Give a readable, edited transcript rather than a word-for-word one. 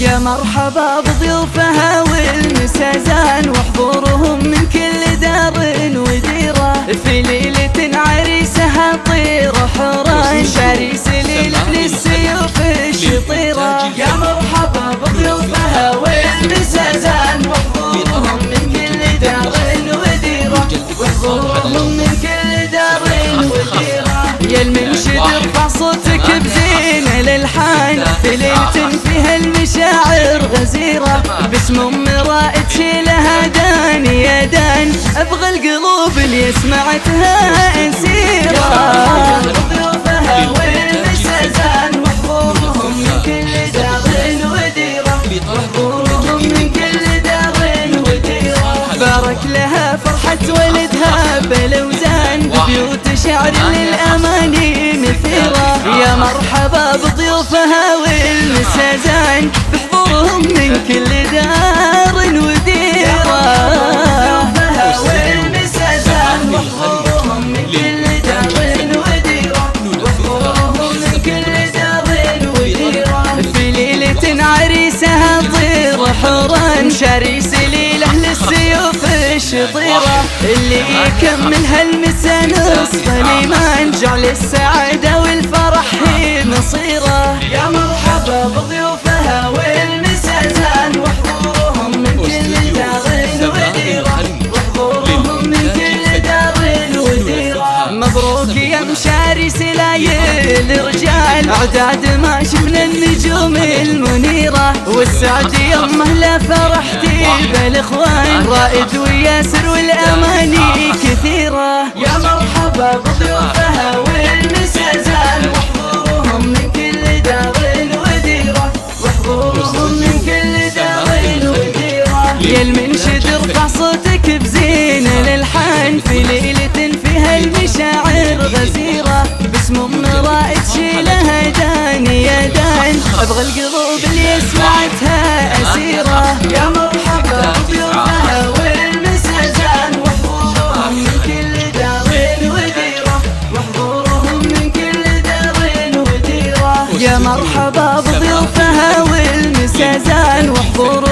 يا مرحبا بضيوفها والمسازان وحضورهم من كل دار وديرة، في ليلة عريسها طير حوران شريس ليلة للسيوف الشطيرة. يا مرحبا بضيوفها والمسازان وحضورهم من كل دار وديرة، وحضورهم من كل دار وديرة. يا المنشد ارفع صوتك بزينة الالحان في ليلة فيها المشاعر غزيرة، باسم ام رائد شيلها دان يا دان، ابغى القلوب اللي سمعتها اسيرة. ضيوفها والمسازان وحضورهم من كل دار وديرة، وحضورهم من كل دار وديرة. بارك لها فرحة ولدها بلوزان، ببيوت شعر للأماني مثيرة. يا مرحبا بضيوفها والمسازان بحضورهم من كل دار وديرة. ضيوفها والمسازان وحضورهم من كل دار وديرة، وحضورهم من كل دار وديرة. في ليلة عريسها طير حوران شريس ليلة للسيوف الشطيرة، اللي يكملها المسا نصف الإيمان، جعل السعادة والفرح هي مصيره. يا مرحبا بضيوفها والمسازان وحضورهم من كل دار وديرة، وحضورهم من كل دار وديرة. مبروك يا مشاري سلايل رجال، اعداد ما شفنا النجوم المنيرة، والسعد يمه لا فرحتي بالاخوان رائد وياسر والاماني كثيرة. يا مرحبا بضيوفها والمسازان وحضورهم من كل دار وديرة، وحضورهم من كل دار وديرة. يا المنشد ارفع صوتك بزين الالحان في ليلة فيها المشاعر غزيرة، باسم ام رائد شيلها دان يا دان، ابغى القلوب اللي سمعتها اسيرة. يا مرحبا بضيوفها والمسازان وحضورهم من كل دار وديرة، وحضورهم من كل دار وديرة. يا مرحبا بضيوفها والمسازان وحضورهم